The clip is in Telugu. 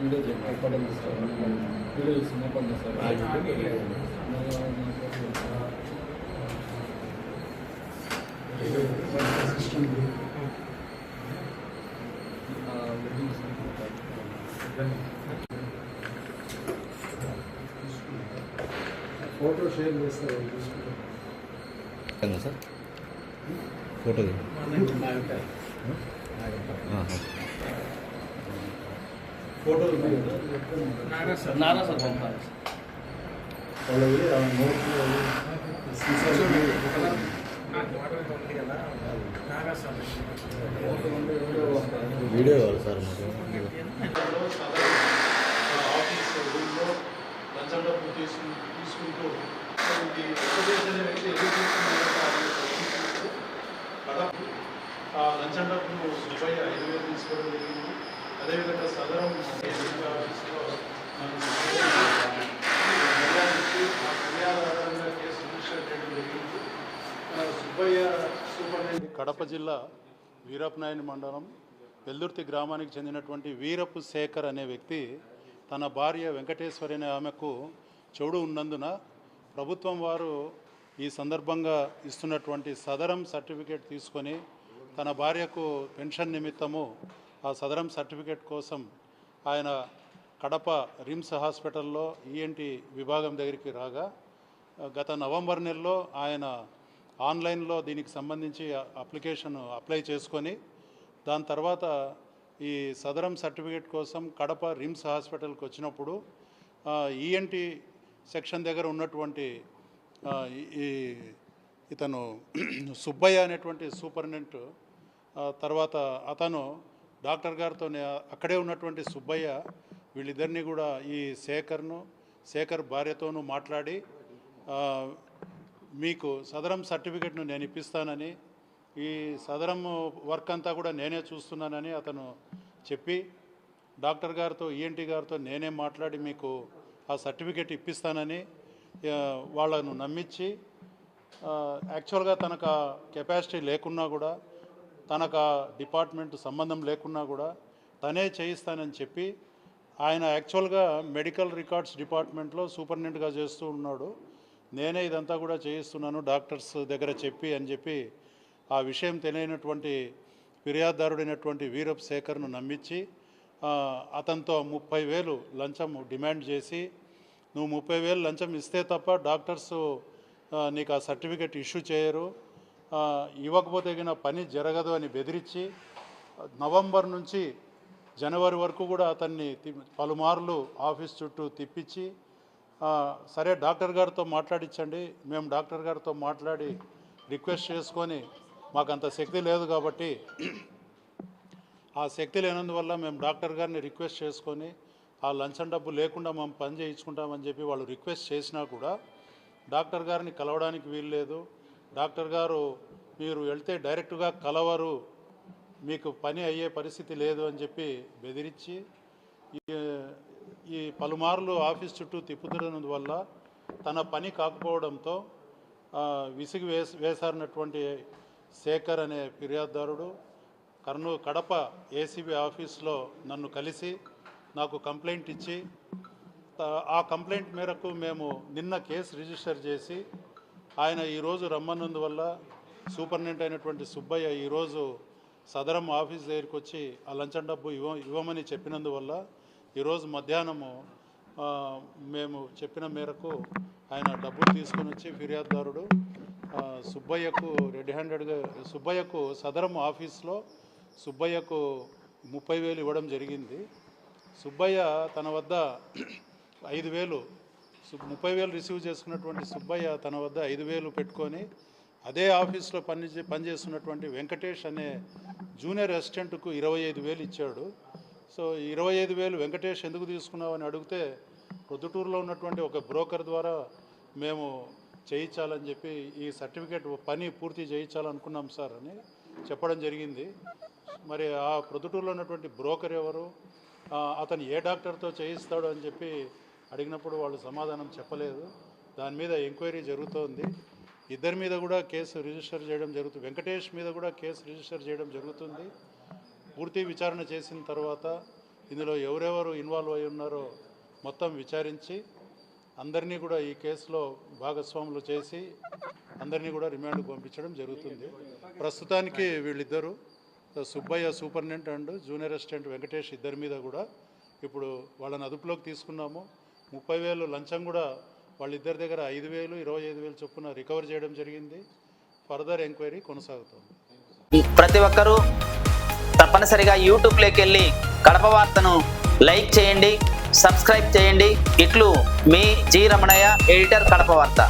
వీడియో చేయండి సార్ వీడియో చూస్తున్నా పని ఫోటో షేర్ చేస్తారు సార్ ఫోటో ఫోటోలు నారా సార్ పంపాలి వాళ్ళవి వీడియో కావాలి సార్ ఆఫీస్ రూమ్లో లంచం డబ్బు తీసుకుంటూ లంచం డబ్బును సుబ్బయ్య 5,000 తీసుకోవడం జరిగింది. అదేవిధంగా సదరం ఆఫీస్లో కేసు రిజిస్టర్ చేయడం జరిగింది. సుబ్బయ్య సూపరింటెండెంట్ కడప జిల్లా వీరపనాయని మండలం వెల్దుర్తి గ్రామానికి చెందినటువంటి వీరపు శేఖర్ అనే వ్యక్తి తన భార్య వెంకటేశ్వరి అనే ఆమెకు చెడు ఉన్నందున ప్రభుత్వం వారు ఈ సందర్భంగా ఇస్తున్నటువంటి సదరం సర్టిఫికేట్ తీసుకొని తన భార్యకు పెన్షన్ నిమిత్తము ఆ సదరం సర్టిఫికేట్ కోసం ఆయన కడప రిమ్స్ హాస్పిటల్లో ఈఎన్టీ విభాగం దగ్గరికి రాగా గత నవంబర్ నెలలో ఆయన ఆన్లైన్లో దీనికి సంబంధించి అప్లికేషన్ అప్లై చేసుకొని దాని తర్వాత ఈ సదరం సర్టిఫికేట్ కోసం కడప రిమ్స్ హాస్పిటల్కి వచ్చినప్పుడు ఈఎన్టీ సెక్షన్ దగ్గర ఉన్నటువంటి ఇతను సుబ్బయ్య అనేటువంటి సూపరింటెండెంట్ తర్వాత అతను డాక్టర్ గారితో అక్కడే ఉన్నటువంటి సుబ్బయ్య వీళ్ళిద్దరినీ కూడా ఈ శేఖర్ భార్యతోనూ మాట్లాడి మీకు సదరం సర్టిఫికేట్ను నేను ఇప్పిస్తానని ఈ సదరం వర్క్ అంతా కూడా నేనే చూస్తున్నానని అతను చెప్పి డాక్టర్ గారితో ఈఎన్టీ గారితో నేనే మాట్లాడి మీకు ఆ సర్టిఫికేట్ ఇప్పిస్తానని వాళ్ళను నమ్మించి యాక్చువల్గా తనకు కెపాసిటీ లేకున్నా కూడా తనకు డిపార్ట్మెంట్ సంబంధం లేకున్నా కూడా తనే చేయిస్తానని చెప్పి ఆయన యాక్చువల్గా మెడికల్ రికార్డ్స్ డిపార్ట్మెంట్లో సూపరింటెండెంట్గా చేస్తూ ఉన్నాడు. నేనే ఇదంతా కూడా చేయిస్తున్నాను డాక్టర్స్ దగ్గర చెప్పి అని చెప్పి ఆ విషయం తెలియనటువంటి ఫిర్యాదుదారుడైనటువంటి వీరప్ శేఖర్ను నమ్మించి అతనితో 30,000 లంచం డిమాండ్ చేసి నువ్వు 30,000 లంచం ఇస్తే తప్ప డాక్టర్స్ నీకు ఆ సర్టిఫికేట్ ఇష్యూ చేయరు, ఇవ్వకపోతే పని జరగదు అని బెదిరించి నవంబర్ నుంచి జనవరి వరకు కూడా అతన్ని పలుమార్లు ఆఫీస్ చుట్టూ తిప్పించి సరే డాక్టర్ గారితో మాట్లాడించండి, మేము డాక్టర్ గారితో మాట్లాడి రిక్వెస్ట్ చేసుకొని మాకు అంత శక్తి లేదు కాబట్టి ఆ శక్తి లేనందువల్ల మేము డాక్టర్ గారిని రిక్వెస్ట్ చేసుకొని ఆ లంచం డబ్బు లేకుండా మేము పని చేయించుకుంటామని చెప్పి వాళ్ళు రిక్వెస్ట్ చేసినా కూడా డాక్టర్ గారిని కలవడానికి వీలు లేదు, డాక్టర్ గారు మీరు వెళ్తే డైరెక్ట్గా కలవరు, మీకు పని అయ్యే పరిస్థితి లేదు అని చెప్పి బెదిరించి ఈ పలుమార్లు ఆఫీస్ చుట్టూ తిప్పుతున్నందువల్ల తన పని కాకపోవడంతో విసిగి వేసారినటువంటి శేఖర్ అనే ఫిర్యాదుదారుడు కడప ఏసీబీ ఆఫీస్లో నన్ను కలిసి నాకు కంప్లైంట్ ఇచ్చి ఆ కంప్లైంట్ మేరకు మేము నిన్న కేసు రిజిస్టర్ చేసి ఆయన ఈరోజు రమ్మన్నందువల్ల సూపరింటెండెంట్ అయినటువంటి సుబ్బయ్య ఈరోజు సదరం ఆఫీస్ దగ్గరికి వచ్చి ఆ లంచం డబ్బు ఇవ్వమని చెప్పినందువల్ల ఈరోజు మధ్యాహ్నము మేము చెప్పిన మేరకు ఆయన డబ్బులు తీసుకొని వచ్చి ఫిర్యాదుదారుడు సుబ్బయ్యకు రెడ్ హ్యాండెడ్గా సుబ్బయ్యకు సదరం ఆఫీస్లో సుబ్బయ్యకు 30,000 ఇవ్వడం జరిగింది. సుబ్బయ్య తన వద్ద 5,000 30,000 రిసీవ్ చేసుకున్నటువంటి సుబ్బయ్య తన వద్ద 5,000 పెట్టుకొని అదే ఆఫీస్లో పనిచేస్తున్నటువంటి వెంకటేష్ అనే జూనియర్ అసిస్టెంట్కు 25,000 ఇచ్చాడు. సో 25,000 వెంకటేష్ ఎందుకు తీసుకున్నావని అడిగితే ప్రొద్దుటూరులో ఉన్నటువంటి ఒక బ్రోకర్ ద్వారా మేము చేయించాలని చెప్పి ఈ సర్టిఫికేట్ పని పూర్తి చేయించాలనుకున్నాం సార్ అని చెప్పడం జరిగింది. మరి ఆ ప్రొద్దుటూరులో ఉన్నటువంటి బ్రోకర్ ఎవరు, అతను ఏ డాక్టర్తో చేయిస్తాడు అని చెప్పి అడిగినప్పుడు వాళ్ళు సమాధానం చెప్పలేదు. దాని మీద ఎంక్వైరీ జరుగుతోంది. ఇద్దరి మీద కూడా కేసు రిజిస్టర్ చేయడం జరుగుతుంది. వెంకటేష్ మీద కూడా కేసు రిజిస్టర్ చేయడం జరుగుతుంది. పూర్తి విచారణ చేసిన తర్వాత ఇందులో ఎవరెవరు ఇన్వాల్వ్ అయి ఉన్నారో మొత్తం విచారించి అందరినీ కూడా ఈ కేసులో భాగస్వాములు చేసి అందరినీ కూడా రిమాండ్కు పంపించడం జరుగుతుంది. ప్రస్తుతానికి వీళ్ళిద్దరూ Subbaiah superintendent and junior assistant Venkatesh ఇద్దరి మీద కూడా ఇప్పుడు వాళ్ళని అదుపులోకి తీసుకున్నాము. 30,000 లంచం కూడా వాళ్ళిద్దరి దగ్గర 5,000, 25,000 చొప్పున రికవర్ చేయడం జరిగింది. ఫర్దర్ ఎంక్వైరీ కొనసాగుతుంది. ప్రతి ఒక్కరూ తప్పనిసరిగా యూట్యూబ్లోకి వెళ్ళి కడప వార్తను లైక్ చేయండి, సబ్స్క్రైబ్ చేయండి. ఇట్లు మీ జి రమణయ్య, ఎడిటర్, కడప వార్త.